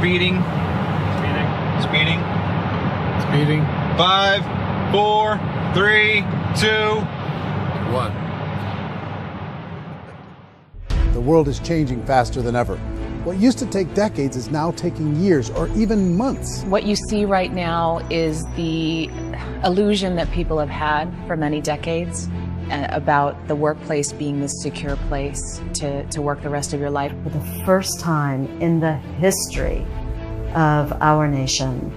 Speeding. Speeding. Speeding. 5, 4, 3, 2, 1. The world is changing faster than ever. What used to take decades is now taking years or even months. What you see right now is the illusion that people have had for many decades about the workplace being this secure place to work the rest of your life. For the first time in the history of our nation,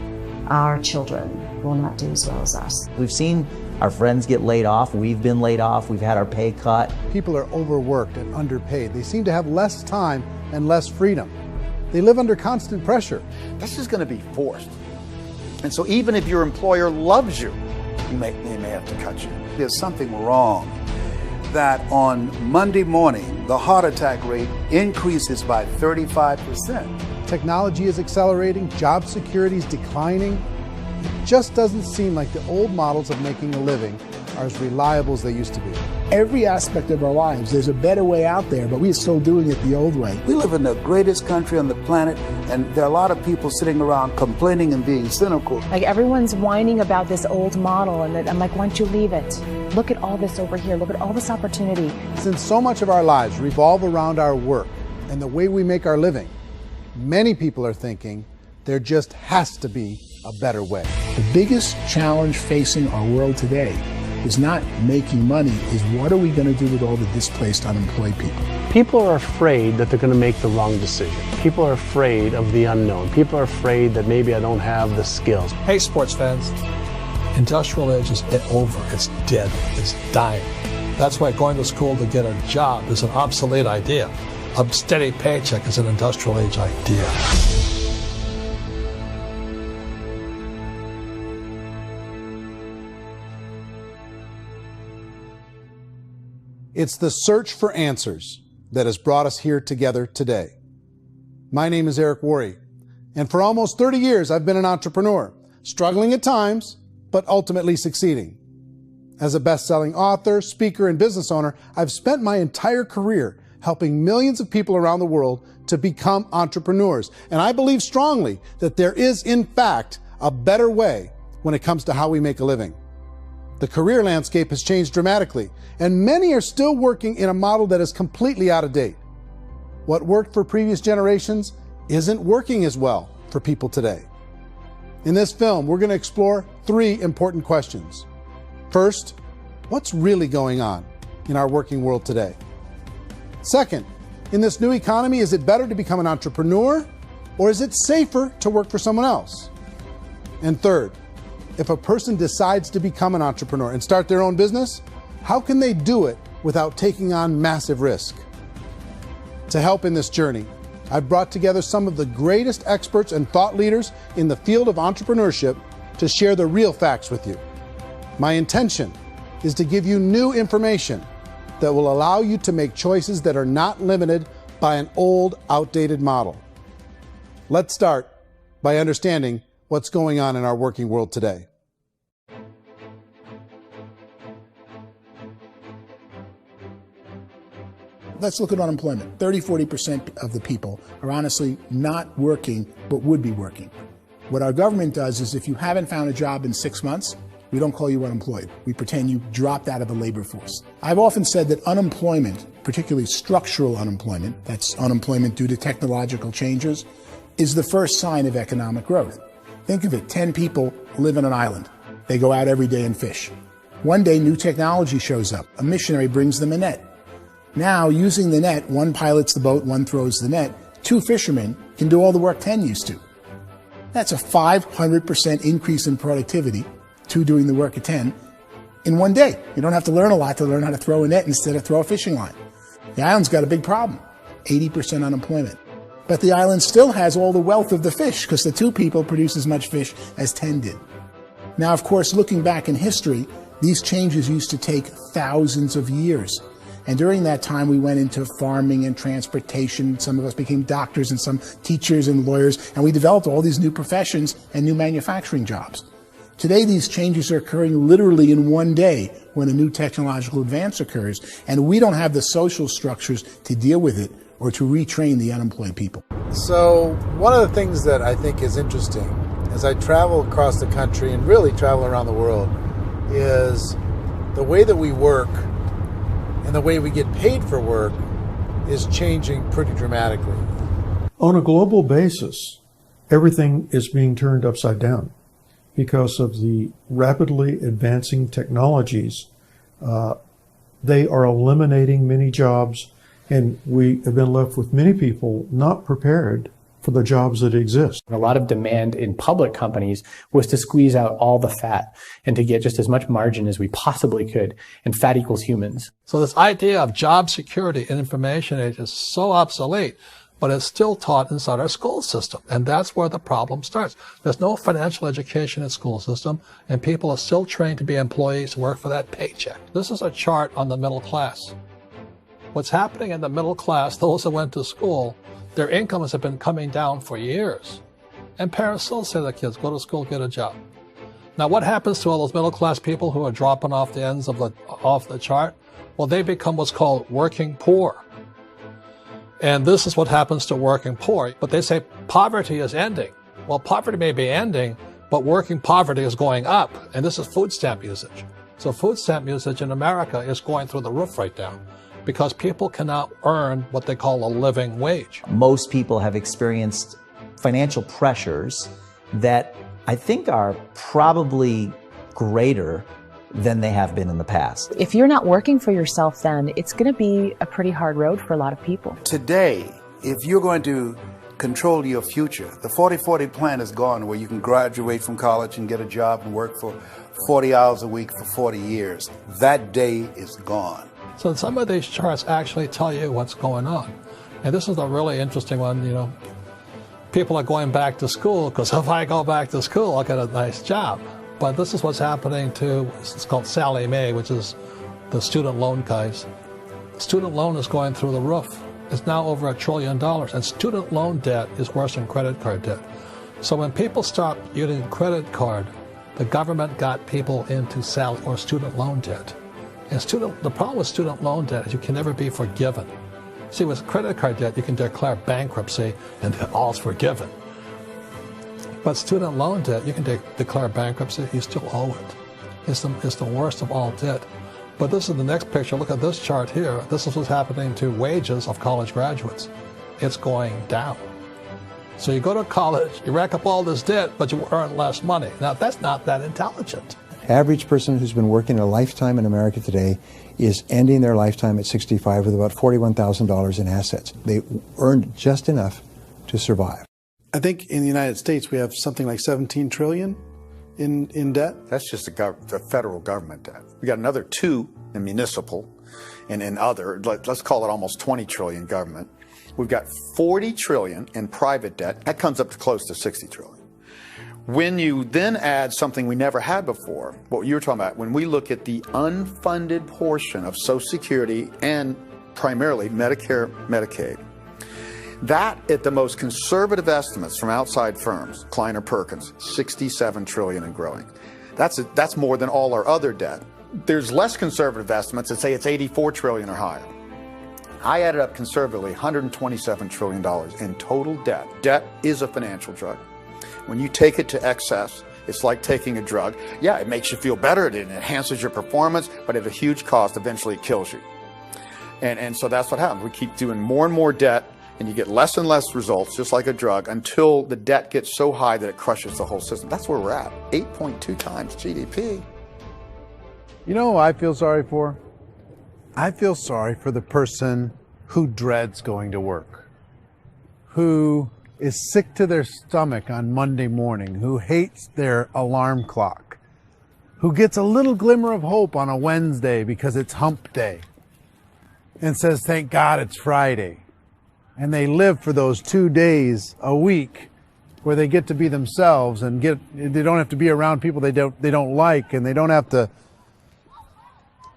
our children will not do as well as us. We've seen our friends get laid off. We've been laid off. We've had our pay cut. People are overworked and underpaid. They seem to have less time and less freedom. They live under constant pressure. This is going to be forced. And so even if your employer loves you, they may have to cut you. There's something wrong that on Monday morning, the heart attack rate increases by 35%. Technology is accelerating, job security is declining. It just doesn't seem like the old models of making a living are as reliable as they used to be. Every aspect of our lives, there's a better way out there, but we're still doing it the old way. We live in the greatest country on the planet, and there are a lot of people sitting around complaining and being cynical. Like everyone's whining about this old model, and I'm like, why don't you leave it? Look at all this over here. Look at all this opportunity. Since so much of our lives revolve around our work and the way we make our living, many people are thinking there just has to be a better way. The biggest challenge facing our world today is not making money, is what are we going to do with all the displaced, unemployed people? People are afraid that they're going to make the wrong decision. People are afraid of the unknown. People are afraid that maybe I don't have the skills. Hey, sports fans. Industrial age is over. It's dead. It's dying. That's why going to school to get a job is an obsolete idea. A steady paycheck is an industrial age idea. It's the search for answers that has brought us here together today. My name is Eric Worre, and for almost 30 years I've been an entrepreneur, struggling at times, but ultimately succeeding. As a best-selling author, speaker, and business owner, I've spent my entire career helping millions of people around the world to become entrepreneurs. And I believe strongly that there is, in fact, a better way when it comes to how we make a living. The career landscape has changed dramatically, and many are still working in a model that is completely out of date. What worked for previous generations isn't working as well for people today. In this film, we're going to explore 3 important questions. First, what's really going on in our working world today? Second, in this new economy, is it better to become an entrepreneur, or is it safer to work for someone else? And third, if a person decides to become an entrepreneur and start their own business, how can they do it without taking on massive risk? To help in this journey, I've brought together some of the greatest experts and thought leaders in the field of entrepreneurship to share the real facts with you. My intention is to give you new information that will allow you to make choices that are not limited by an old, outdated model. Let's start by understanding what's going on in our working world today. Let's look at unemployment. 30–40% of the people are honestly not working, but would be working. What our government does is if you haven't found a job in 6 months, we don't call you unemployed. We pretend you dropped out of the labor force. I've often said that unemployment, particularly structural unemployment, that's unemployment due to technological changes, is the first sign of economic growth. Think of it, 10 people live on an island. They go out every day and fish. One day, new technology shows up. A missionary brings them a net. Now, using the net, one pilots the boat, one throws the net. 2 fishermen can do all the work 10 used to. That's a 500% increase in productivity, 2 doing the work of 10, in one day. You don't have to learn a lot to learn how to throw a net instead of throw a fishing line. The island's got a big problem, 80% unemployment. But the island still has all the wealth of the fish because the 2 people produce as much fish as 10 did. Now, of course, looking back in history, these changes used to take thousands of years. And during that time, we went into farming and transportation. Some of us became doctors and some teachers and lawyers, and we developed all these new professions and new manufacturing jobs. Today, these changes are occurring literally in one day when a new technological advance occurs, and we don't have the social structures to deal with it or to retrain the unemployed people. So one of the things that I think is interesting as I travel across the country and really travel around the world is the way that we work and the way we get paid for work is changing pretty dramatically. On a global basis, everything is being turned upside down because of the rapidly advancing technologies. They are eliminating many jobs, and we have been left with many people not prepared for the jobs that exist. A lot of demand in public companies was to squeeze out all the fat and to get just as much margin as we possibly could, and fat equals humans. So this idea of job security in information age is so obsolete, but it's still taught inside our school system. And that's where the problem starts. There's no financial education in school system, and people are still trained to be employees who work for that paycheck. This is a chart on the middle class. What's happening in the middle class, those that went to school, their incomes have been coming down for years. And parents still say to their kids, go to school, get a job. Now what happens to all those middle class people who are dropping off the ends of the chart? Well, they become what's called working poor. And this is what happens to working poor. But they say poverty is ending. Well, poverty may be ending, but working poverty is going up. And this is food stamp usage. So food stamp usage in America is going through the roof right now because people cannot earn what they call a living wage. Most people have experienced financial pressures that I think are probably greater than they have been in the past. If you're not working for yourself, then it's going to be a pretty hard road for a lot of people. Today, if you're going to control your future, the 40-40 plan is gone, where you can graduate from college and get a job and work for 40 hours a week for 40 years. That day is gone. So some of these charts actually tell you what's going on. And this is a really interesting one, you know. People are going back to school because if I go back to school, I'll get a nice job. But this is what's happening to, it's called Sallie Mae, which is the student loan guys. Student loan is going through the roof. It's now over $1 trillion, and student loan debt is worse than credit card debt. So when people stopped using credit card, the government got people into student loan debt. And the problem with student loan debt is you can never be forgiven. See, with credit card debt, you can declare bankruptcy and all's forgiven. But student loan debt, you can declare bankruptcy, you still owe it. It's the worst of all debt. But this is the next picture. Look at this chart here. This is what's happening to wages of college graduates. It's going down. So you go to college, you rack up all this debt, but you earn less money. Now, that's not that intelligent. Average person who's been working a lifetime in America today is ending their lifetime at 65 with about $41,000 in assets. They earned just enough to survive. I think in the United States we have something like 17 trillion in debt. That's just the federal government debt. We got another 2 in municipal and in other, let's call it almost 20 trillion government. We've got 40 trillion in private debt. That comes up to close to 60 trillion. When you then add something we never had before, what you were talking about, when we look at the unfunded portion of Social Security and primarily Medicare, Medicaid, that at the most conservative estimates from outside firms, Kleiner Perkins, 67 trillion and growing. That's more than all our other debt. There's less conservative estimates that say it's 84 trillion or higher. I added up conservatively $127 trillion in total debt. Debt is a financial drug. When you take it to excess, it's like taking a drug. Yeah, it makes you feel better, it enhances your performance, but at a huge cost, eventually it kills you. And so that's what happens. We keep doing more and more debt, and you get less and less results, just like a drug, until the debt gets so high that it crushes the whole system. That's where we're at, 8.2 times GDP. You know who I feel sorry for? I feel sorry for the person who dreads going to work, who is sick to their stomach on Monday morning, who hates their alarm clock, who gets a little glimmer of hope on a Wednesday because it's hump day and says, thank God it's Friday. And they live for those 2 days a week where they get to be themselves and they don't have to be around people they don't like, and they don't have to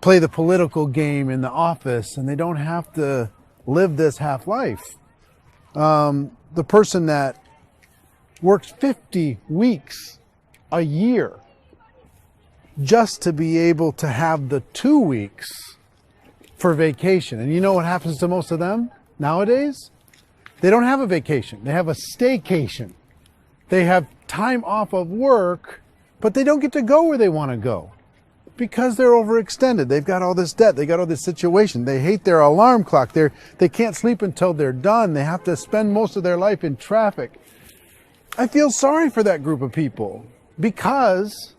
play the political game in the office, and they don't have to live this half life. The person that works 50 weeks a year just to be able to have the 2 weeks for vacation. And you know what happens to most of them nowadays? They don't have a vacation. They have a staycation. They have time off of work, but they don't get to go where they want to go because they're overextended. They've got all this debt. They got all this situation. They hate their alarm clock. They can't sleep until they're done. They have to spend most of their life in traffic. I feel sorry for that group of people because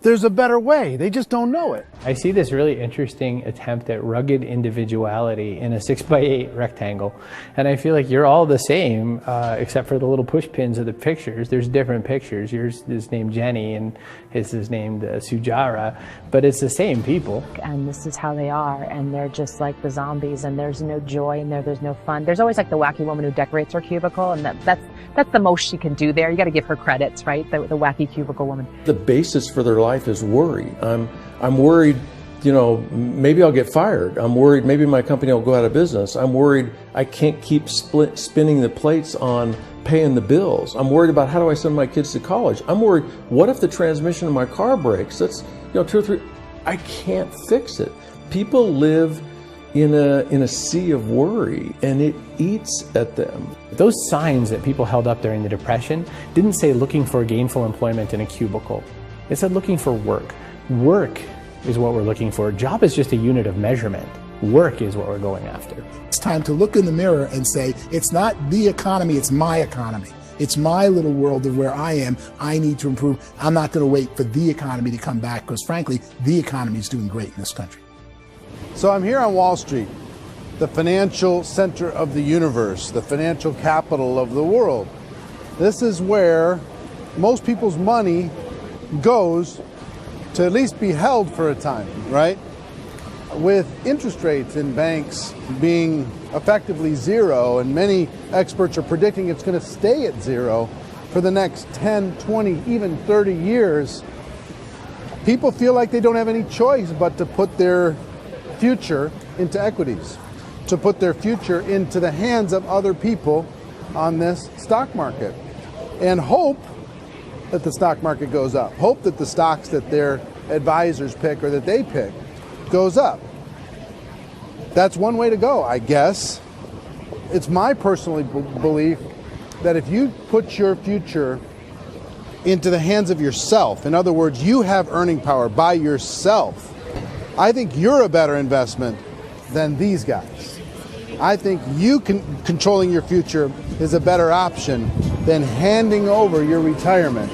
there's a better way. They just don't know it. I see this really interesting attempt at rugged individuality in a 6x8 rectangle. And I feel like you're all the same, except for the little push pins of the pictures. There's different pictures. Yours is named Jenny and his is named Sujara, but it's the same people. And this is how they are, and they're just like the zombies, and there's no joy in there, there's no fun. There's always like the wacky woman who decorates her cubicle, and that's the most she can do there. You got to give her credits, right? The wacky cubicle woman. The basis for their life is worry. I'm worried, you know, maybe I'll get fired. I'm worried maybe my company will go out of business. I'm worried I can't keep spinning the plates on paying the bills. I'm worried about how do I send my kids to college. I'm worried, what if the transmission of my car breaks? That's, you know, 2 or 3, I can't fix it. People live in a sea of worry, and it eats at them. Those signs that people held up during the Depression didn't say looking for gainful employment in a cubicle. It said looking for work. Work is what we're looking for. Job is just a unit of measurement. Work is what we're going after. It's time to look in the mirror and say, it's not the economy, it's my economy. It's my little world of where I am. I need to improve. I'm not going to wait for the economy to come back because, frankly, the economy is doing great in this country. So I'm here on Wall Street, the financial center of the universe, the financial capital of the world. This is where most people's money goes to at least be held for a time, right? With interest rates in banks being effectively zero, and many experts are predicting it's going to stay at zero for the next 10, 20, even 30 years, people feel like they don't have any choice but to put their future into equities, to put their future into the hands of other people on this stock market, and hope that the stock market goes up, hope that the stocks that their advisors pick or that they pick goes up. That's one way to go, I guess. It's my personal belief that if you put your future into the hands of yourself, in other words, you have earning power by yourself, I think you're a better investment than these guys. I think you controlling your future is a better option than handing over your retirement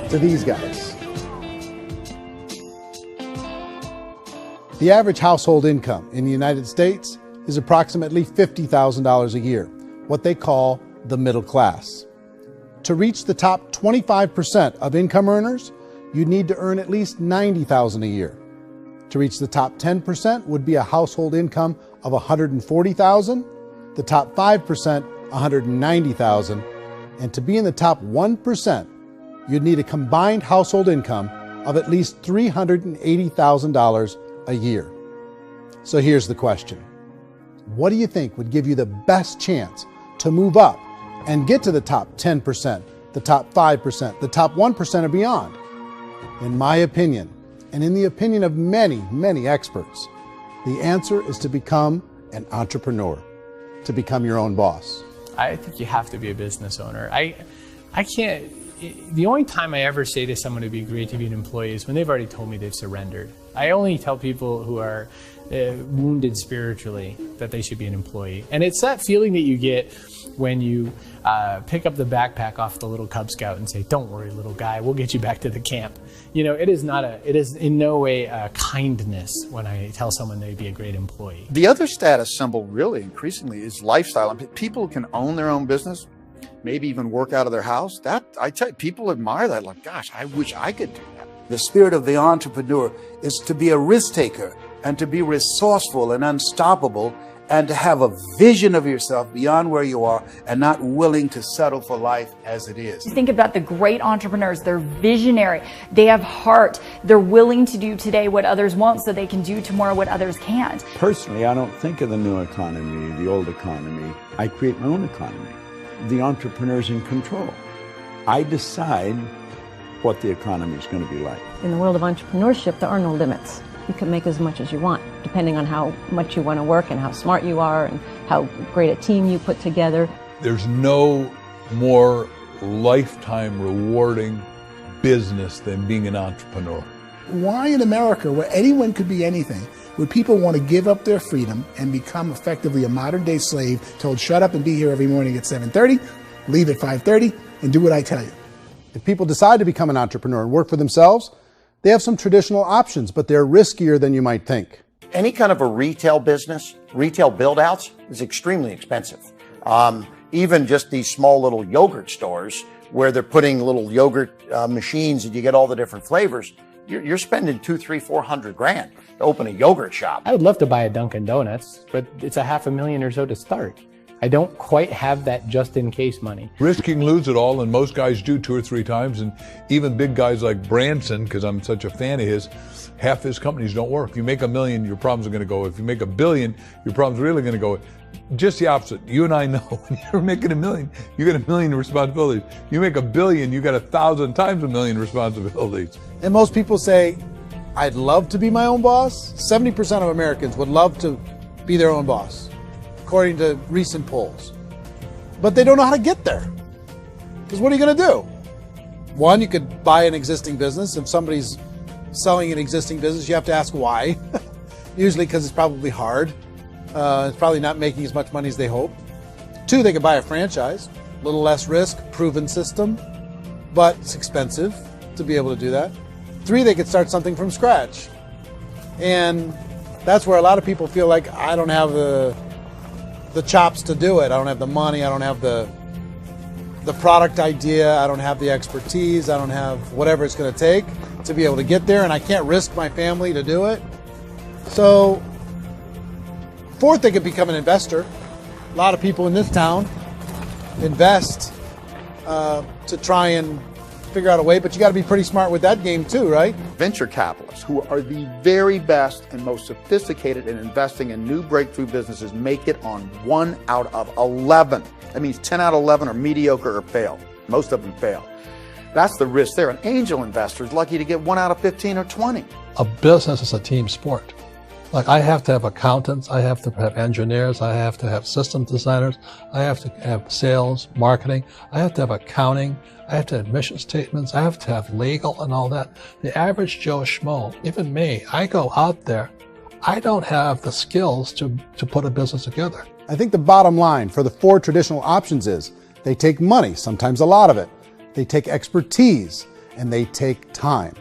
to these guys. The average household income in the United States is approximately $50,000 a year, what they call the middle class. To reach the top 25% of income earners, you'd need to earn at least $90,000 a year. To reach the top 10% would be a household income of $140,000, the top 5%, $190,000, and to be in the top 1%, you'd need a combined household income of at least $380,000 a year. So here's the question. What do you think would give you the best chance to move up and get to the top 10%, the top 5%, the top 1% or beyond? In my opinion, and in the opinion of many, many experts, the answer is to become an entrepreneur, to become your own boss. I think you have to be a business owner. I can't, the only time I ever say to someone it'd be great to be an employee is when they've already told me they've surrendered. I only tell people who are wounded spiritually that they should be an employee. And it's that feeling that you get when you pick up the backpack off the little Cub Scout and say, "Don't worry, little guy, we'll get you back to the camp." You know, it is in no way a kindness when I tell someone they'd be a great employee. The other status symbol really increasingly is lifestyle. I mean, people can own their own business, maybe even work out of their house. That, I tell you, people admire that. Like, gosh, I wish I could do that. The spirit of the entrepreneur is to be a risk taker and to be resourceful and unstoppable and to have a vision of yourself beyond where you are and not willing to settle for life as it is. Think about the great entrepreneurs. They're visionary. They have heart. They're willing to do today what others won't so they can do tomorrow what others can't. Personally, I don't think of the new economy, the old economy. I create my own economy. The entrepreneur's in control. I decide what the economy is going to be like. In the world of entrepreneurship, there are no limits. you can make as much as you want, depending on how much you want to work and how smart you are and how great a team you put together. There's no more lifetime rewarding business than being an entrepreneur. Why in America, where anyone could be anything, would people want to give up their freedom and become effectively a modern-day slave, told shut up and be here every morning at 7:30, leave at 5:30, and do what I tell you? If people decide to become an entrepreneur and work for themselves, they have some traditional options, but they're riskier than you might think. Any kind of a retail business, retail build-outs, is extremely expensive. Even just these small little yogurt stores where they're putting little yogurt machines and you get all the different flavors, you're spending $200,000, $300,000, $400,000 to open a yogurt shop. I would love to buy a Dunkin' Donuts, but it's $500,000 or so to start. I don't quite have that just in case money. Risk you can lose it all, and most guys do 2 or 3 times, and even big guys like Branson, because I'm such a fan of his, half his companies don't work. If you make $1 million, your problems are going to go. If you make $1 billion, your problems are really going to go. Just the opposite. You and I know when you're making $1 million, you get $1 million responsibilities. You make $1 billion, you got 1,000 times $1 million responsibilities. And most people say, I'd love to be my own boss. 70% of Americans would love to be their own boss, according to recent polls. But they don't know how to get there. Because what are you going to do? One, you could buy an existing business. If somebody's selling an existing business, you have to ask why. Usually because it's probably hard. It's probably not making as much money as they hope. 2, they could buy a franchise. A little less risk, proven system, but it's expensive to be able to do that. 3, they could start something from scratch. And that's where a lot of people feel like, I don't have the chops to do it. I don't have the money. I don't have the product idea. I don't have the expertise. I don't have whatever it's going to take to be able to get there, and I can't risk my family to do it. So, 4th, they could become an investor. A lot of people in this town invest to try and figure out a way, but you got to be pretty smart with that game too, right? Venture capitalists, who are the very best and most sophisticated in investing in new breakthrough businesses, make it on 1 out of 11. That means 10 out of 11 are mediocre or fail. Most of them fail. That's the risk there. An angel investor is lucky to get 1 out of 15 or 20. A business is a team sport. Like, I have to have accountants, I have to have engineers, I have to have system designers, I have to have sales, marketing, I have to have accounting, I have to have mission statements, I have to have legal and all that. The average Joe Schmo, even me, I go out there, I don't have the skills to put a business together. I think the bottom line for the 4 traditional options is they take money, sometimes a lot of it. They take expertise, and they take time.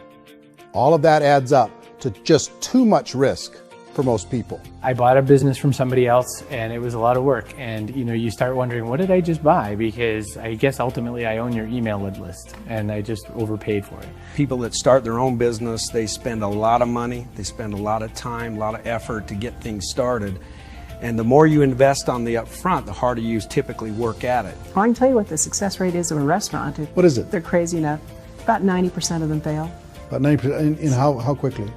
All of that adds up to just too much risk for most people. I bought a business from somebody else and it was a lot of work. And you start wondering, what did I just buy? Because I guess ultimately I own your email list and I just overpaid for it. People that start their own business, they spend a lot of money, they spend a lot of time, a lot of effort to get things started. And the more you invest on the upfront, the harder you typically work at it. I can tell you what the success rate is of a restaurant. What is it? They're crazy enough. About 90% of them fail. About 90%, in how quickly?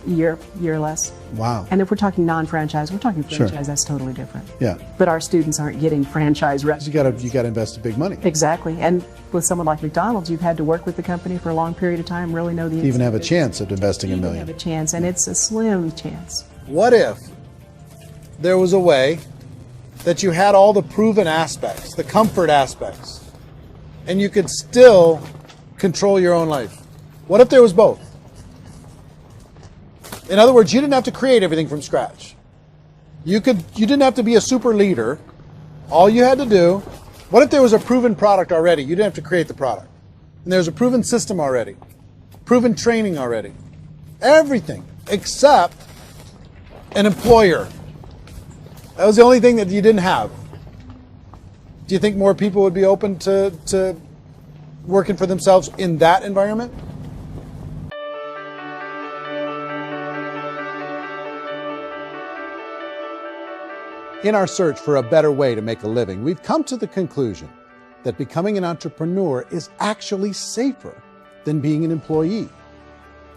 Year or less. Wow. And if we're talking non-franchise, we're talking franchise, Sure. That's totally different. Yeah. But our students aren't getting franchise restaurants. You got to invest big money. Exactly. And with someone like McDonald's, you've had to work with the company for a long period of time, really know the To even have a chance at investing $1 million. have a chance, and it's a slim chance. What if there was a way that you had all the proven aspects, the comfort aspects, and you could still control your own life? What if there was both? In other words, you didn't have to create everything from scratch. You didn't have to be a super leader. All you had to do, what if there was a proven product already? You didn't have to create the product. And there's a proven system already, proven training already. Everything except an employer. That was the only thing that you didn't have. Do you think more people would be open to working for themselves in that environment? In our search for a better way to make a living, we've come to the conclusion that becoming an entrepreneur is actually safer than being an employee.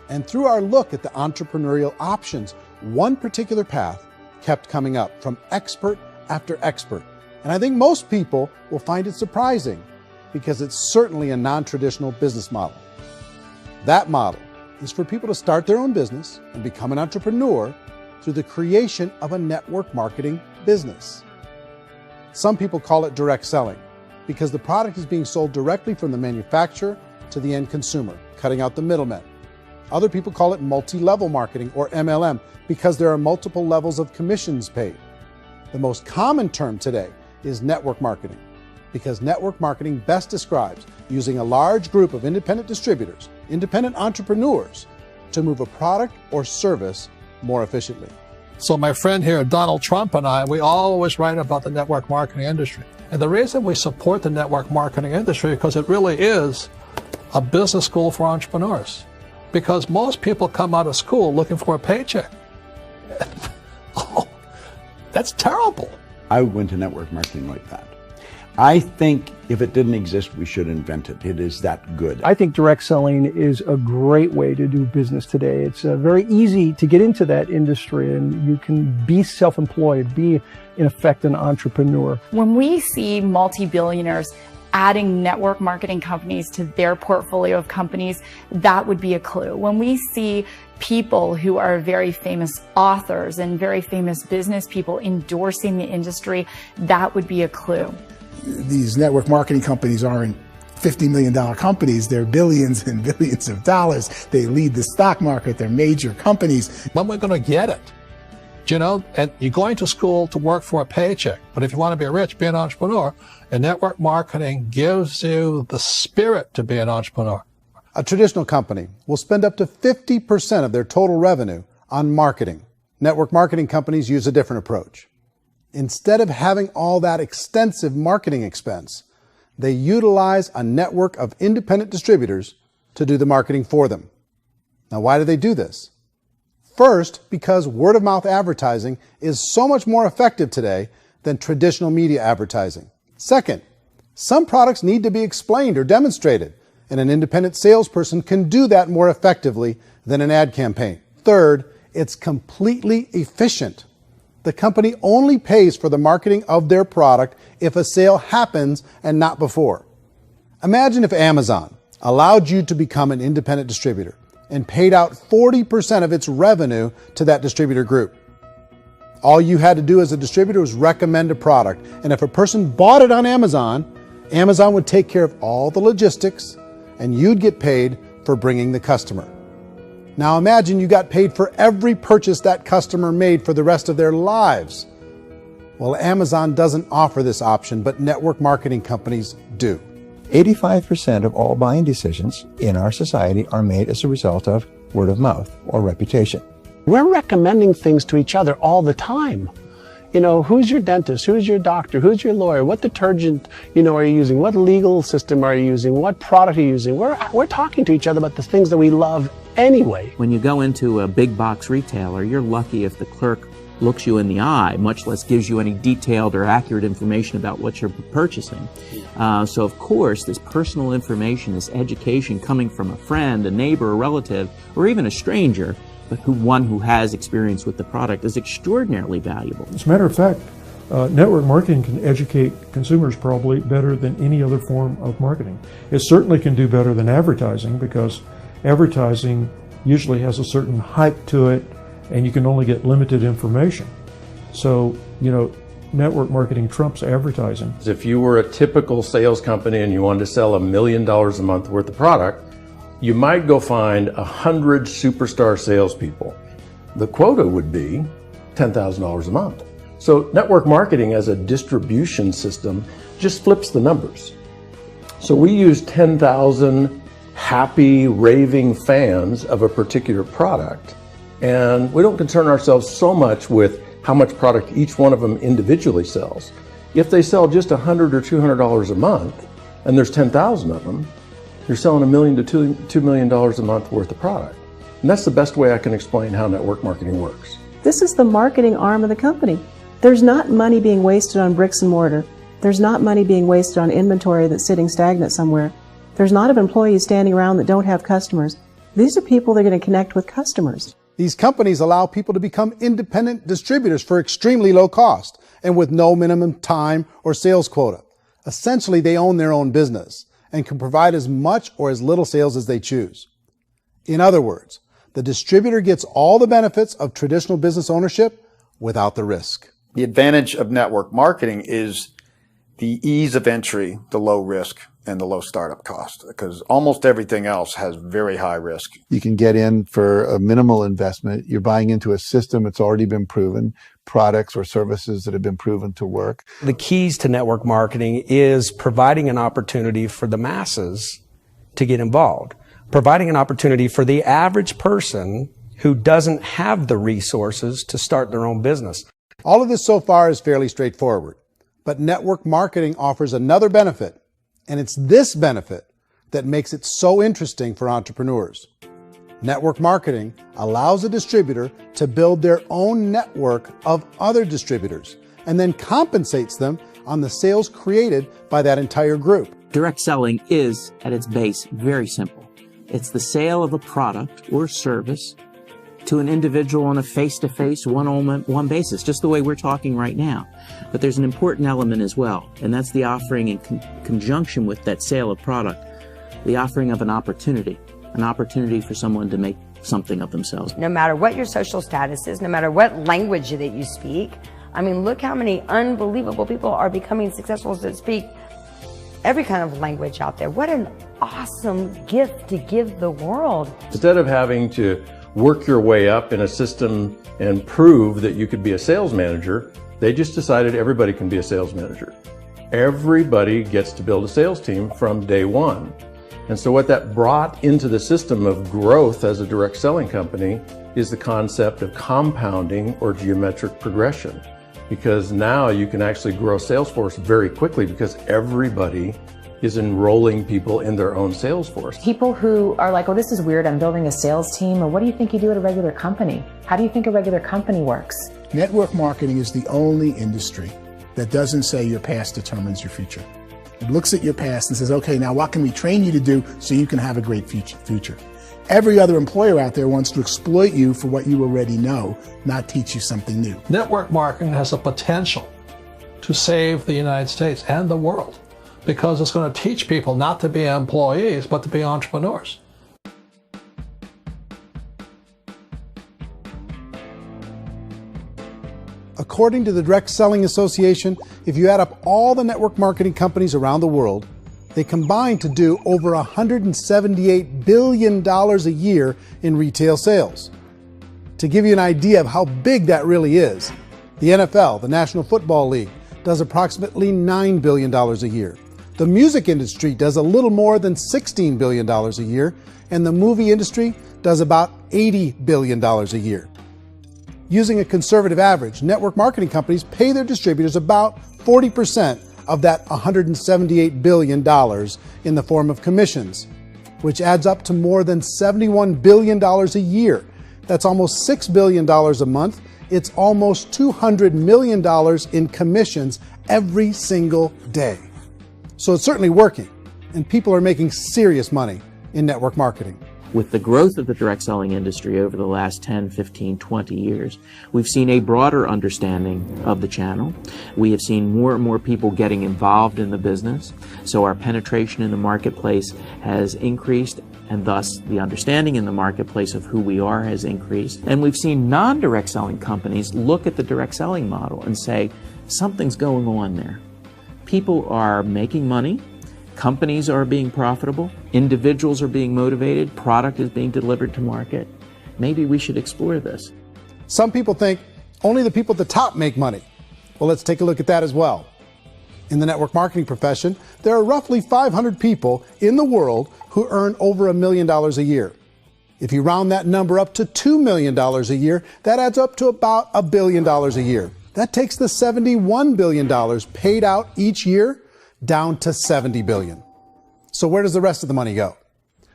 And through our look at the entrepreneurial options, one particular path kept coming up from expert after expert. And I think most people will find it surprising because it's certainly a non-traditional business model. That model is for people to start their own business and become an entrepreneur through the creation of a network marketing business. Some people call it direct selling because the product is being sold directly from the manufacturer to the end consumer, cutting out the middlemen. Other people call it multi-level marketing, or MLM, because there are multiple levels of commissions paid. The most common term today is network marketing, because network marketing best describes using a large group of independent distributors, independent entrepreneurs, to move a product or service more efficiently. So my friend here, Donald Trump, and I, we always write about the network marketing industry. And the reason we support the network marketing industry is because it really is a business school for entrepreneurs. Because most people come out of school looking for a paycheck. Oh, that's terrible. I went to network marketing like that. I think if it didn't exist, we should invent it. It is that good. I think direct selling is a great way to do business today. It's very easy to get into that industry, and you can be self-employed, be, in effect, an entrepreneur. When we see multi-billionaires adding network marketing companies to their portfolio of companies, that would be a clue. When we see people who are very famous authors and very famous business people endorsing the industry, that would be a clue. These network marketing companies aren't $50 million companies. They're billions and billions of dollars. They lead the stock market. They're major companies. When we're going to get it? You know, and you're going to school to work for a paycheck. But if you want to be rich, be an entrepreneur. And network marketing gives you the spirit to be an entrepreneur. A traditional company will spend up to 50% of their total revenue on marketing. Network marketing companies use a different approach. Instead of having all that extensive marketing expense, they utilize a network of independent distributors to do the marketing for them. Now, why do they do this? First, because word-of-mouth advertising is so much more effective today than traditional media advertising. Second, some products need to be explained or demonstrated, and an independent salesperson can do that more effectively than an ad campaign. Third, it's completely efficient. The company only pays for the marketing of their product if a sale happens and not before. Imagine if Amazon allowed you to become an independent distributor and paid out 40% of its revenue to that distributor group. All you had to do as a distributor was recommend a product, and if a person bought it on Amazon, Amazon would take care of all the logistics, and you'd get paid for bringing the customer. Now imagine you got paid for every purchase that customer made for the rest of their lives. Well, Amazon doesn't offer this option, but network marketing companies do. 85% of all buying decisions in our society are made as a result of word of mouth or reputation. We're recommending things to each other all the time. You know, who's your dentist? Who's your doctor? Who's your lawyer? What detergent, are you using? What legal system are you using? What product are you using? We're talking to each other about the things that we love anyway. When you go into a big box retailer, you're lucky if the clerk looks you in the eye, much less gives you any detailed or accurate information about what you're purchasing. So of course, this personal information, this education coming from a friend, a neighbor, a relative, or even a stranger, but one who has experience with the product is extraordinarily valuable. As a matter of fact, network marketing can educate consumers probably better than any other form of marketing. It certainly can do better than advertising, because advertising usually has a certain hype to it and you can only get limited information. So, network marketing trumps advertising. If you were a typical sales company and you wanted to sell $1 million a month worth of product, you might go find 100 superstar salespeople. The quota would be $10,000 a month. So network marketing as a distribution system just flips the numbers. So we use 10,000 happy, raving fans of a particular product, and we don't concern ourselves so much with how much product each one of them individually sells. If they sell just $100 or $200 a month, and there's 10,000 of them, you're selling $1 million to $2 million a month worth of product. And that's the best way I can explain how network marketing works. This is the marketing arm of the company. There's not money being wasted on bricks and mortar. There's not money being wasted on inventory that's sitting stagnant somewhere. There's not of employees standing around that don't have customers. These are people that are going to connect with customers. These companies allow people to become independent distributors for extremely low cost and with no minimum time or sales quota. Essentially, they own their own business and can provide as much or as little sales as they choose. In other words, the distributor gets all the benefits of traditional business ownership without the risk. The advantage of network marketing is the ease of entry, the low risk, and the low startup cost, because almost everything else has very high risk. You can get in for a minimal investment. You're buying into a system that's already been proven, products or services that have been proven to work. The keys to network marketing is providing an opportunity for the masses to get involved, providing an opportunity for the average person who doesn't have the resources to start their own business. All of this so far is fairly straightforward, but network marketing offers another benefit, and it's this benefit that makes it so interesting for entrepreneurs. Network marketing allows a distributor to build their own network of other distributors and then compensates them on the sales created by that entire group. Direct selling is, at its base, very simple. It's the sale of a product or service to an individual on a face-to-face, one-on-one basis, just the way we're talking right now. But there's an important element as well, and that's the offering in conjunction with that sale of product, the offering of an opportunity for someone to make something of themselves. No matter what your social status is, no matter what language that you speak, I mean, look how many unbelievable people are becoming successful that speak every kind of language out there. What an awesome gift to give the world. Instead of having to work your way up in a system and prove that you could be a sales manager, they just decided everybody can be a sales manager. Everybody gets to build a sales team from day one. And so what that brought into the system of growth as a direct selling company is the concept of compounding or geometric progression. Because now you can actually grow sales force very quickly because everybody is enrolling people in their own sales force. People who are like, oh, this is weird, I'm building a sales team, or what do you think you do at a regular company? How do you think a regular company works? Network marketing is the only industry that doesn't say your past determines your future. It looks at your past and says, okay, now what can we train you to do so you can have a great future? Every other employer out there wants to exploit you for what you already know, not teach you something new. Network marketing has the potential to save the United States and the world, because it's going to teach people not to be employees, but to be entrepreneurs. According to the Direct Selling Association, if you add up all the network marketing companies around the world, they combine to do over $178 billion a year in retail sales. To give you an idea of how big that really is, the NFL, the National Football League, does approximately $9 billion a year. The music industry does a little more than $16 billion a year, and the movie industry does about $80 billion a year. Using a conservative average, network marketing companies pay their distributors about 40% of that $178 billion in the form of commissions, which adds up to more than $71 billion a year. That's almost $6 billion a month. It's almost $200 million in commissions every single day. So it's certainly working, and people are making serious money in network marketing. With the growth of the direct selling industry over the last 10, 15, 20 years, we've seen a broader understanding of the channel. We have seen more and more people getting involved in the business, so our penetration in the marketplace has increased, and thus the understanding in the marketplace of who we are has increased. And we've seen non-direct selling companies look at the direct selling model and say, something's going on there. People are making money. Companies are being profitable, individuals are being motivated, product is being delivered to market. Maybe we should explore this. Some people think only the people at the top make money. Well, let's take a look at that as well. In the network marketing profession, there are roughly 500 people in the world who earn over $1 million a year. If you round that number up to $2 million a year, that adds up to about $1 billion a year. That takes the $71 billion paid out each year down to $70 billion. So where does the rest of the money go?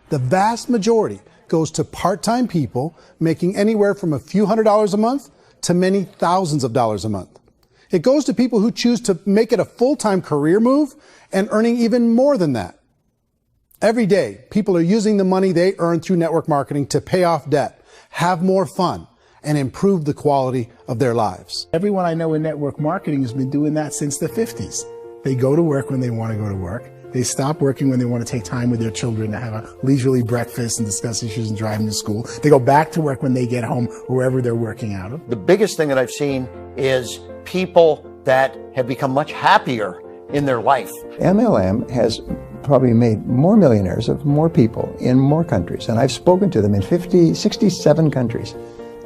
The vast majority goes to part-time people making anywhere from a few $100s a month to many thousands of dollars a month. It goes to people who choose to make it a full-time career move and earning even more than that. Every day, people are using the money they earn through network marketing to pay off debt, have more fun, and improve the quality of their lives. Everyone I know in network marketing has been doing that since the 50s. They go to work when they want to go to work. They stop working when they want to take time with their children to have a leisurely breakfast and discuss issues and driving to school. They go back to work when they get home, wherever they're working out of. The biggest thing that I've seen is people that have become much happier in their life. MLM has probably made more millionaires of more people in more countries, and I've spoken to them in 67 countries,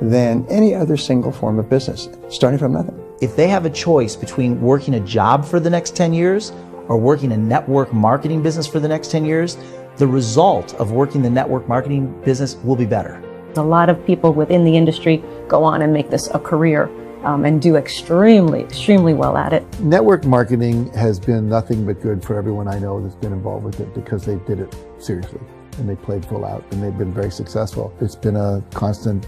than any other single form of business, starting from nothing. If they have a choice between working a job for the next 10 years or working a network marketing business for the next 10 years, the result of working the network marketing business will be better. A lot of people within the industry go on and make this a career and do extremely well at it. Network marketing has been nothing but good for everyone I know that's been involved with it, because they did it seriously and they played full out and they've been very successful. It's been a constant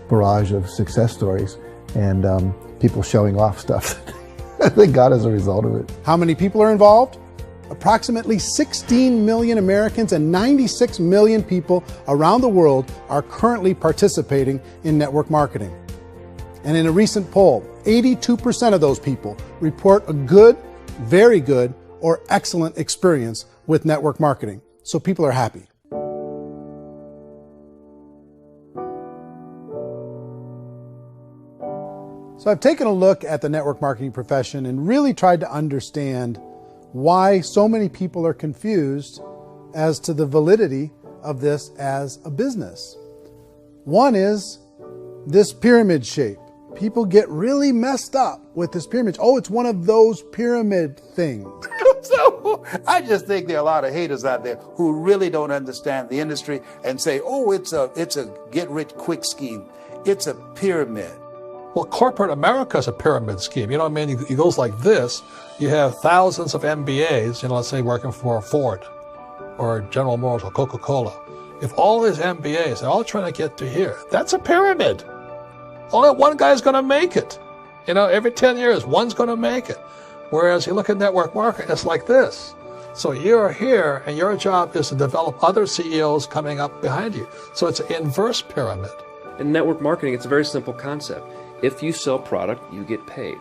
barrage of success stories and people showing off stuff that they got as a result of it. How many people are involved? Approximately 16 million Americans and 96 million people around the world are currently participating in network marketing. And in a recent poll, 82% of those people report a good, very good, or excellent experience with network marketing. So people are happy. So I've taken a look at the network marketing profession and really tried to understand why so many people are confused as to the validity of this as a business. One is this pyramid shape. People get really messed up with this pyramid. Oh, it's one of those pyramid things. So I just think there are a lot of haters out there who really don't understand the industry and say, oh, it's a get-rich-quick scheme. It's a pyramid. Well, corporate America is a pyramid scheme. You know what I mean? It goes like this. You have thousands of MBAs, let's say working for Ford or General Motors or Coca-Cola. If all these MBAs are all trying to get to here, that's a pyramid. Only one guy's going to make it. Every 10 years, one's going to make it. Whereas you look at network marketing, it's like this. So you're here, and your job is to develop other CEOs coming up behind you. So it's an inverse pyramid. In network marketing, it's a very simple concept. If you sell product, you get paid.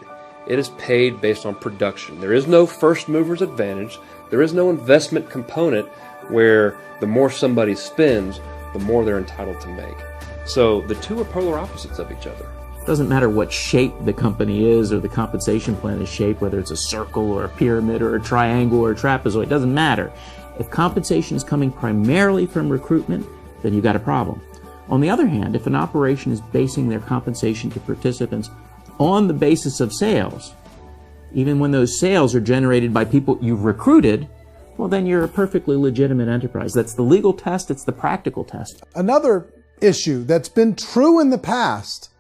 It is paid based on production. There is no first mover's advantage. There is no investment component where the more somebody spends, the more they're entitled to make. So the two are polar opposites of each other. It doesn't matter what shape the company is or the compensation plan is shaped, whether it's a circle or a pyramid or a triangle or a trapezoid, it doesn't matter. If compensation is coming primarily from recruitment, then you've got a problem. On the other hand, if an operation is basing their compensation to participants on the basis of sales, even when those sales are generated by people you've recruited, well, then you're a perfectly legitimate enterprise. That's the legal test, it's the practical test. Another issue that's been true in the past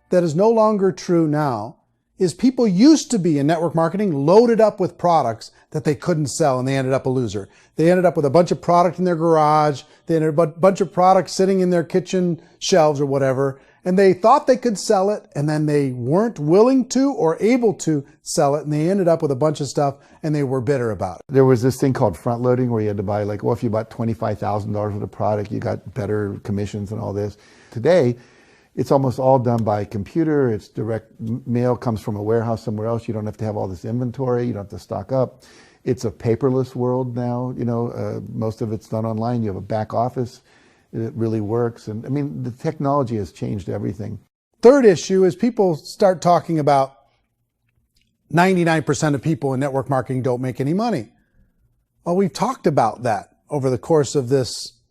that is no longer true now is people used to be in network marketing loaded up with products that they couldn't sell, and they ended up a loser. They ended up with a bunch of product in their garage. They ended up with a bunch of products sitting in their kitchen shelves or whatever, and they thought they could sell it, and then they weren't willing to or able to sell it, and they ended up with a bunch of stuff, and they were bitter about it. There was this thing called front loading where you had to buy if you bought $25,000 worth of product, you got better commissions and all this. Today, it's almost all done by computer. It's direct mail, comes from a warehouse somewhere else. You don't have to have all this inventory. You don't have to stock up. It's a paperless world now. Most of it's done online. You have a back office. It really works. And the technology has changed everything. Third issue is people start talking about 99% of people in network marketing don't make any money. Well, we've talked about that over the course of this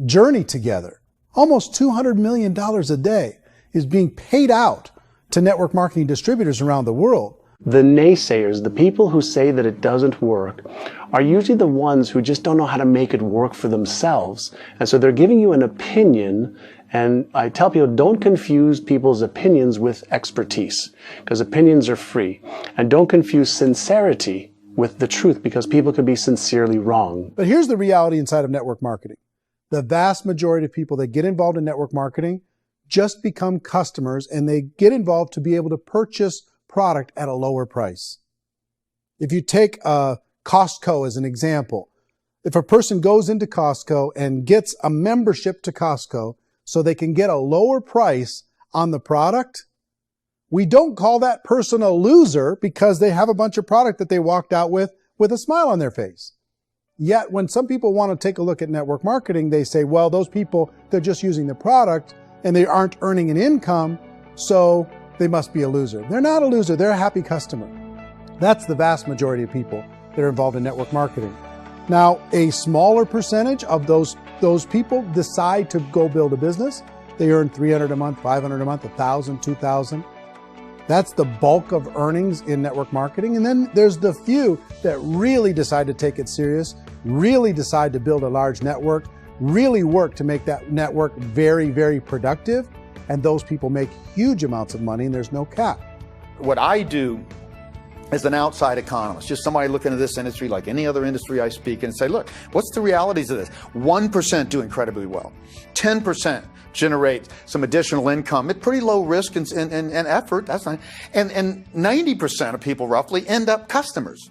journey together. Almost $200 million a day is being paid out to network marketing distributors around the world. The naysayers, the people who say that it doesn't work, are usually the ones who just don't know how to make it work for themselves. And so they're giving you an opinion, and I tell people, don't confuse people's opinions with expertise, because opinions are free. And don't confuse sincerity with the truth, because people could be sincerely wrong. But here's the reality inside of network marketing. The vast majority of people that get involved in network marketing just become customers, and they get involved to be able to purchase product at a lower price. If you take Costco as an example, if a person goes into Costco and gets a membership to Costco so they can get a lower price on the product, we don't call that person a loser because they have a bunch of product that they walked out with with a smile on their face. Yet when some people want to take a look at network marketing, they say, well, those people, they're just using the product and they aren't earning an income, so they must be a loser. They're not a loser, they're a happy customer. That's the vast majority of people that are involved in network marketing. Now, a smaller percentage of those people decide to go build a business. They earn $300 a month, $500 a month, $1,000, $2,000. That's the bulk of earnings in network marketing. And then there's the few that really decide to take it serious, really decide to build a large network, really work to make that network very, very productive. And those people make huge amounts of money and there's no cap. What I do as an outside economist, just somebody looking at this industry like any other industry I speak in and say, look, what's the realities of this? 1% do incredibly well. 10% generate some additional income at pretty low risk and effort. That's fine. And 90% of people roughly end up customers.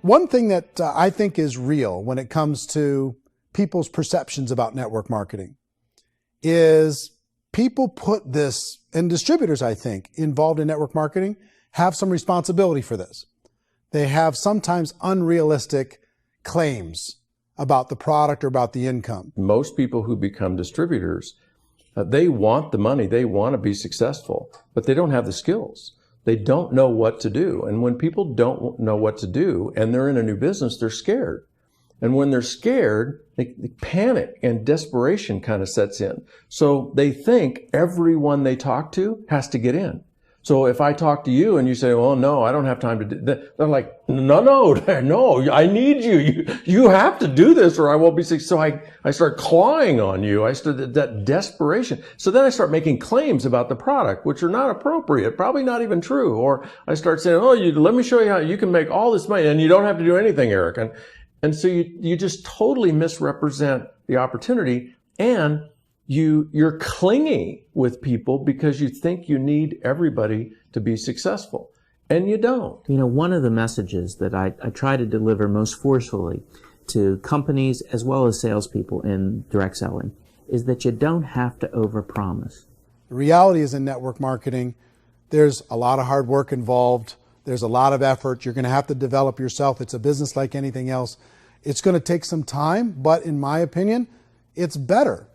One thing that I think is real when it comes to people's perceptions about network marketing is people put this, and distributors, I think, involved in network marketing have some responsibility for this. They have sometimes unrealistic claims about the product or about the income. Most people who become distributors, they want the money, they want to be successful, but they don't have the skills. They don't know what to do. And when people don't know what to do and they're in a new business, they're scared. And when they're scared, they panic and desperation kind of sets in. So they think everyone they talk to has to get in. So if I talk to you and you say, well, no, I don't have time to do that, they're like, no, I need you. You have to do this or I won't be successful. So I start clawing on you. I start that desperation. So then I start making claims about the product, which are not appropriate, probably not even true. Or I start saying, oh, let me show you how you can make all this money and you don't have to do anything, Eric. And so you just totally misrepresent the opportunity, and you're clingy with people because you think you need everybody to be successful, and you don't. You know, one of the messages that I try to deliver most forcefully to companies as well as salespeople in direct selling is that you don't have to overpromise. The reality is in network marketing, there's a lot of hard work involved. There's a lot of effort. You're going to have to develop yourself. It's a business like anything else. It's going to take some time, but in my opinion, it's better.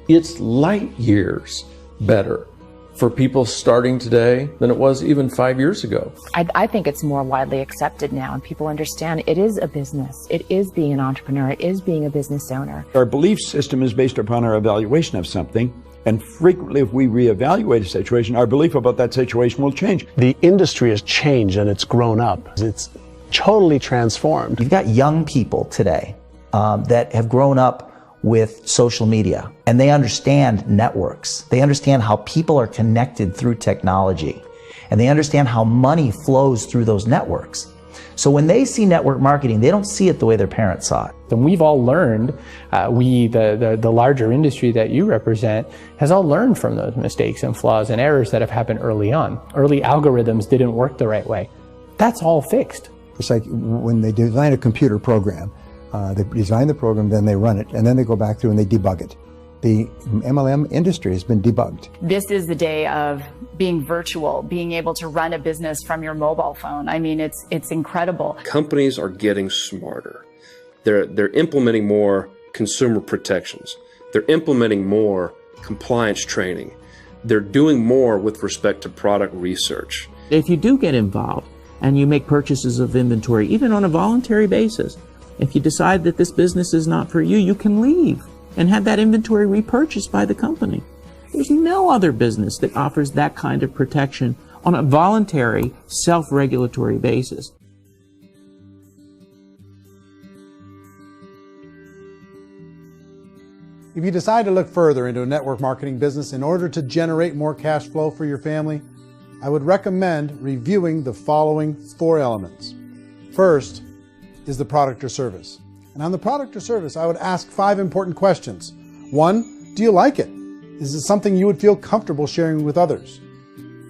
It's light years better for people starting today than it was even 5 years ago. I think it's more widely accepted now, and people understand it is a business. It is being an entrepreneur. It is being a business owner. Our belief system is based upon our evaluation of something. And frequently, if we reevaluate a situation, our belief about that situation will change. The industry has changed and it's grown up. It's totally transformed. You've got young people today that have grown up with social media, and they understand networks. They understand how people are connected through technology, and they understand how money flows through those networks. So when they see network marketing, they don't see it the way their parents saw it. And we've all learned, the larger industry that you represent, has all learned from those mistakes and flaws and errors that have happened early on. Early algorithms didn't work the right way. That's all fixed. It's like when they design a computer program, they design the program, then they run it, and then they go back through and they debug it. The MLM industry has been debugged. This is the day of being virtual, being able to run a business from your mobile phone. I mean, it's incredible. Companies are getting smarter. They're implementing more consumer protections. They're implementing more compliance training. They're doing more with respect to product research. If you do get involved and you make purchases of inventory, even on a voluntary basis, if you decide that this business is not for you, you can leave and have that inventory repurchased by the company. There's no other business that offers that kind of protection on a voluntary, self-regulatory basis. If you decide to look further into a network marketing business in order to generate more cash flow for your family, I would recommend reviewing the following 4 elements. First is the product or service. And on the product or service, I would ask 5 important questions. 1, do you like it? Is it something you would feel comfortable sharing with others?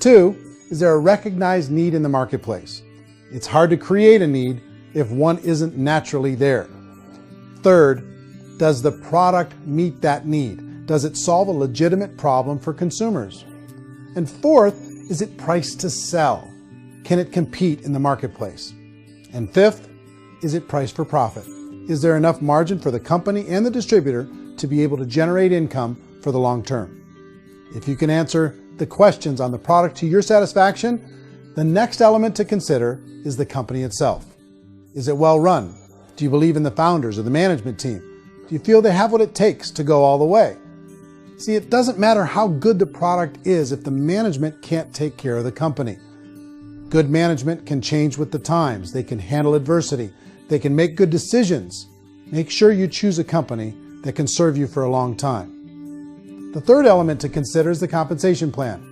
2, is there a recognized need in the marketplace? It's hard to create a need if one isn't naturally there. 3rd, does the product meet that need? Does it solve a legitimate problem for consumers? And 4th, Is it priced to sell? Can it compete in the marketplace? And fifth, is it priced for profit? Is there enough margin for the company and the distributor to be able to generate income for the long term? If you can answer the questions on the product to your satisfaction, the next element to consider is the company itself. Is it well run? Do you believe in the founders or the management team? Do you feel they have what it takes to go all the way? See, it doesn't matter how good the product is if the management can't take care of the company. Good management can change with the times. They can handle adversity. They can make good decisions. Make sure you choose a company that can serve you for a long time. The third element to consider is the compensation plan.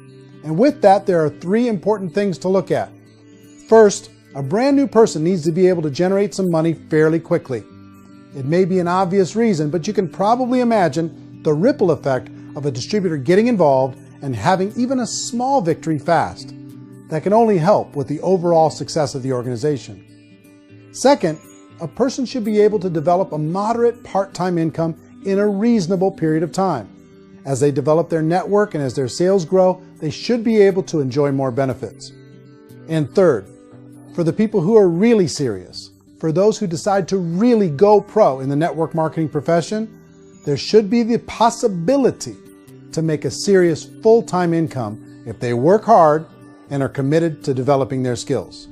And with that, there are three important things to look at. First, a brand new person needs to be able to generate some money fairly quickly. It may be an obvious reason, but you can probably imagine the ripple effect of a distributor getting involved and having even a small victory fast. That can only help with the overall success of the organization. Second, a person should be able to develop a moderate part-time income in a reasonable period of time. As they develop their network and as their sales grow, they should be able to enjoy more benefits. And third, for the people who are really serious, for those who decide to really go pro in the network marketing profession, there should be the possibility to make a serious full-time income if they work hard and are committed to developing their skills.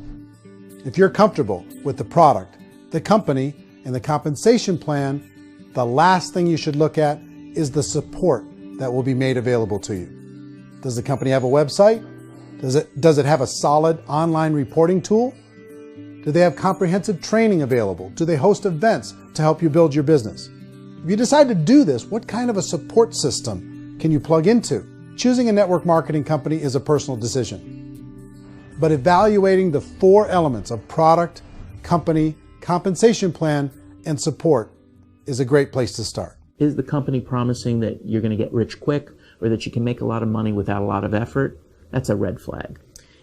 If you're comfortable with the product, the company, and the compensation plan, the last thing you should look at is the support that will be made available to you. Does the company have a website? Does it have a solid online reporting tool? Do they have comprehensive training available? Do they host events to help you build your business? If you decide to do this, what kind of a support system can you plug into? Choosing a network marketing company is a personal decision. But evaluating the four elements of product, company, compensation plan, and support is a great place to start. Is the company promising that you're going to get rich quick or that you can make a lot of money without a lot of effort? That's a red flag.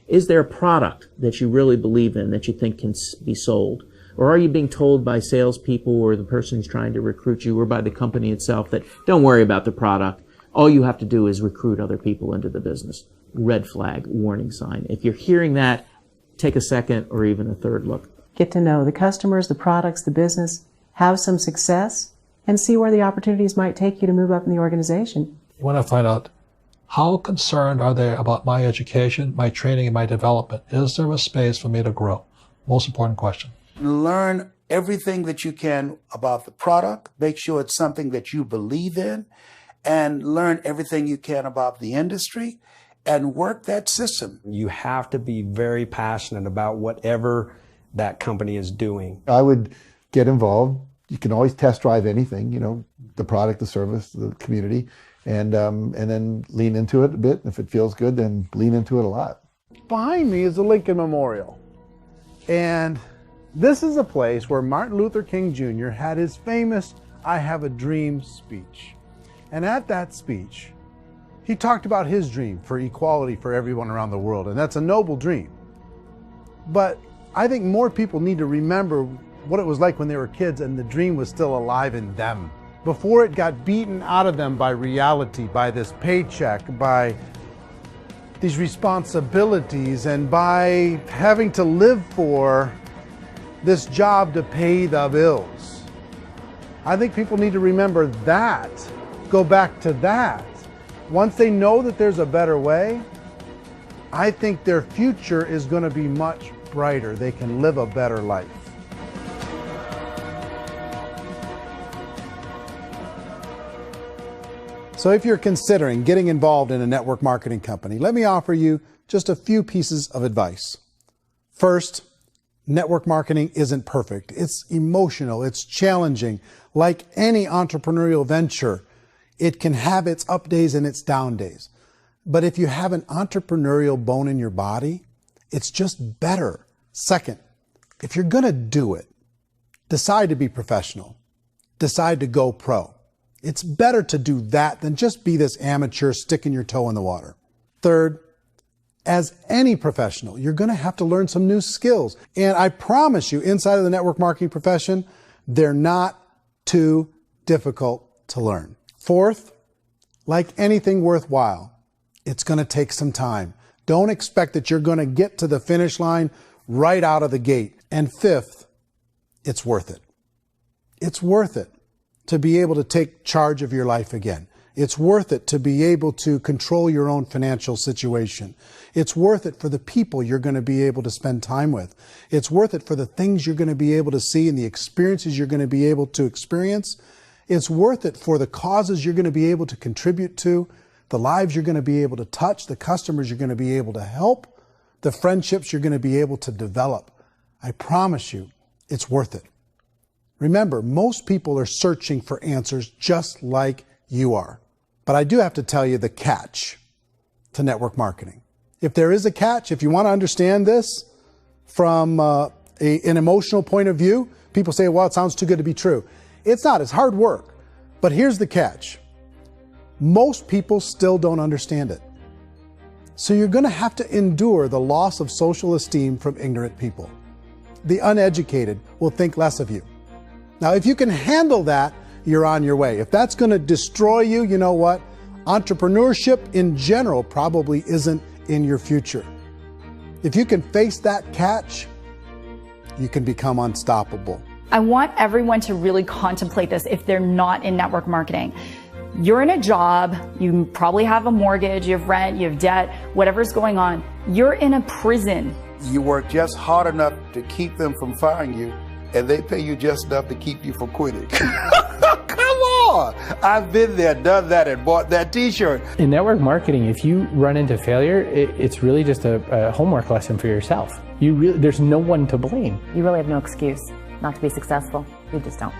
Is there a product that you really believe in that you think can be sold? Or are you being told by salespeople or the person who's trying to recruit you or by the company itself that don't worry about the product, all you have to do is recruit other people into the business? Red flag, warning sign. If you're hearing that, take a second or even a third look. Get to know the customers, the products, the business, have some success, and see where the opportunities might take you to move up in the organization. You want to find out how concerned are they about my education, my training, and my development? Is there a space for me to grow? Most important question. Learn everything that you can about the product. Make sure it's something that you believe in, and learn everything you can about the industry and work that system. You have to be very passionate about whatever that company is doing. I would get involved. You can always test drive anything, the product, the service, the community, and then lean into it a bit. If it feels good, then lean into it a lot. Behind me is the Lincoln Memorial. And this is a place where Martin Luther King Jr. had his famous "I Have a Dream" speech. And at that speech, he talked about his dream for equality for everyone around the world, and that's a noble dream. But I think more people need to remember what it was like when they were kids and the dream was still alive in them, before it got beaten out of them by reality, by this paycheck, by these responsibilities, and by having to live for this job to pay the bills. I think people need to remember that, go back to that. Once they know that there's a better way, I think their future is going to be much brighter. They can live a better life. So if you're considering getting involved in a network marketing company, let me offer you just a few pieces of advice. First, network marketing isn't perfect. It's emotional, it's challenging. Like any entrepreneurial venture, it can have its up days and its down days. But if you have an entrepreneurial bone in your body, it's just better. Second, if you're going to do it, decide to be professional. Decide to go pro. It's better to do that than just be this amateur sticking your toe in the water. Third, as any professional, you're going to have to learn some new skills. And I promise you, inside of the network marketing profession, they're not too difficult to learn. Fourth, like anything worthwhile, it's going to take some time. Don't expect that you're going to get to the finish line right out of the gate. And fifth, it's worth it. It's worth it to be able to take charge of your life again. It's worth it to be able to control your own financial situation. It's worth it for the people you're going to be able to spend time with. It's worth it for the things you're going to be able to see and the experiences you're going to be able to experience. It's worth it for the causes you're going to be able to contribute to, the lives you're going to be able to touch, the customers you're going to be able to help, the friendships you're going to be able to develop. I promise you, it's worth it. Remember, most people are searching for answers just like you are. But I do have to tell you the catch to network marketing. If there is a catch, if you want to understand this from an emotional point of view, people say, well, it sounds too good to be true. It's not, it's hard work. But here's the catch. Most people still don't understand it. So you're going to have to endure the loss of social esteem from ignorant people. The uneducated will think less of you. Now, if you can handle that, you're on your way. If that's going to destroy you, you know what? Entrepreneurship in general probably isn't in your future. If you can face that catch, you can become unstoppable. I want everyone to really contemplate this if they're not in network marketing. You're in a job, you probably have a mortgage, you have rent, you have debt, whatever's going on. You're in a prison. You work just hard enough to keep them from firing you, and they pay you just enough to keep you from quitting. Come on! I've been there, done that, and bought that t-shirt. In network marketing, if you run into failure, it's really just a homework lesson for yourself. There's no one to blame. You really have no excuse not to be successful. You just don't.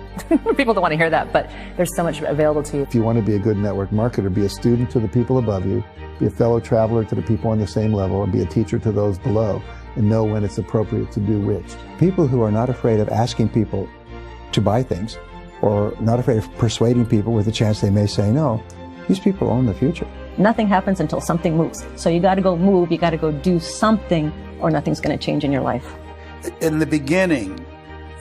People don't want to hear that, but there's so much available to you. If you want to be a good network marketer, be a student to the people above you, be a fellow traveler to the people on the same level, and be a teacher to those below, and know when it's appropriate to do which. People who are not afraid of asking people to buy things, or not afraid of persuading people with a chance they may say no, these people own the future. Nothing happens until something moves. So you got to go move, you got to go do something, or nothing's going to change in your life. In the beginning,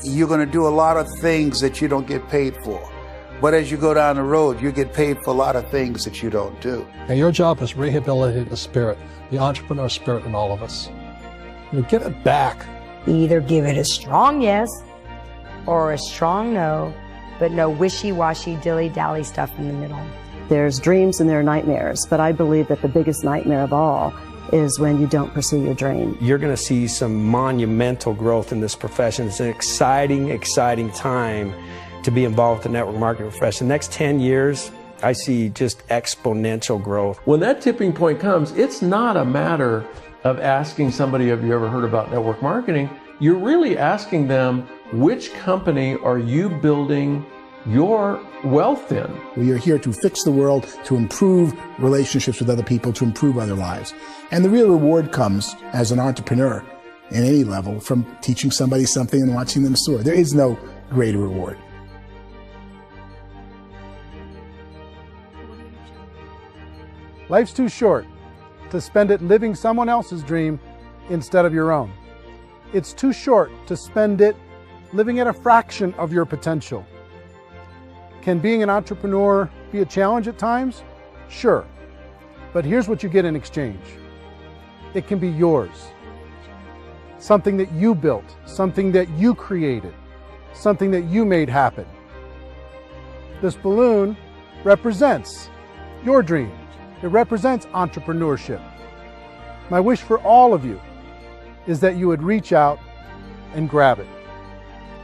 you're going to do a lot of things that you don't get paid for. But as you go down the road, you get paid for a lot of things that you don't do. And your job is rehabilitate the spirit, the entrepreneur spirit in all of us. You give it back. Either give it a strong yes or a strong no, but no wishy-washy, dilly-dally stuff in the middle. There's dreams and there are nightmares, but I believe that the biggest nightmare of all is when you don't pursue your dream. You're going to see some monumental growth in this profession. It's an exciting, exciting time to be involved with the network marketing profession. The next 10 years, I see just exponential growth. When that tipping point comes, it's not a matter of asking somebody, have you ever heard about network marketing? You're really asking them, which company are you building your wealth in? We are here to fix the world, to improve relationships with other people, to improve other lives. And the real reward comes as an entrepreneur in any level from teaching somebody something and watching them soar. There is no greater reward. Life's too short to spend it living someone else's dream instead of your own. It's too short to spend it living at a fraction of your potential. Can being an entrepreneur be a challenge at times? Sure. But here's what you get in exchange. It can be yours. Something that you built, something that you created, something that you made happen. This balloon represents your dream. It represents entrepreneurship. My wish for all of you is that you would reach out and grab it.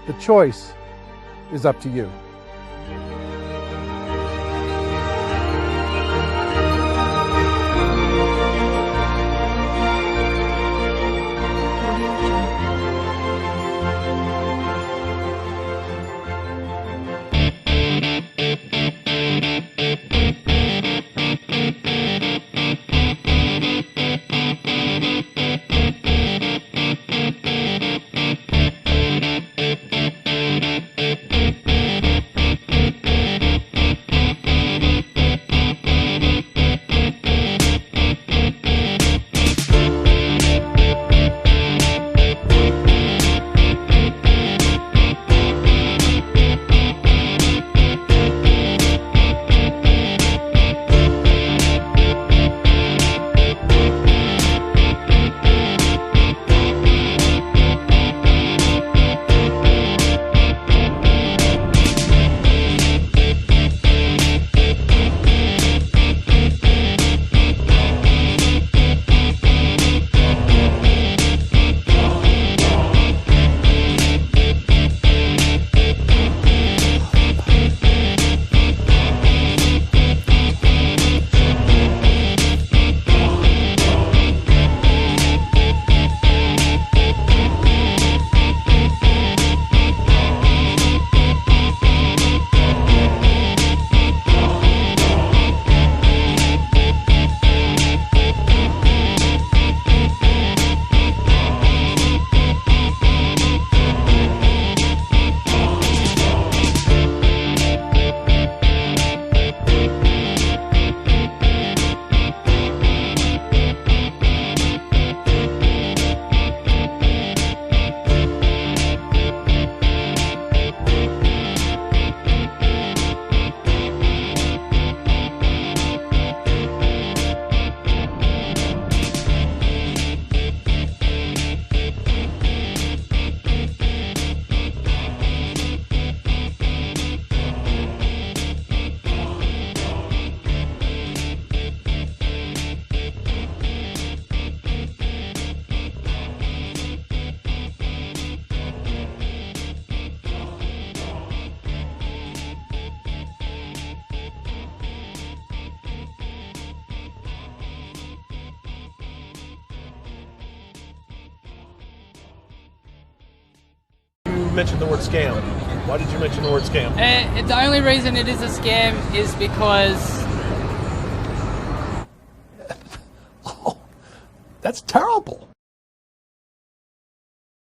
The choice is up to you. mention the word scam? Why did you mention the word scam? The only reason it is a scam is because... That's terrible.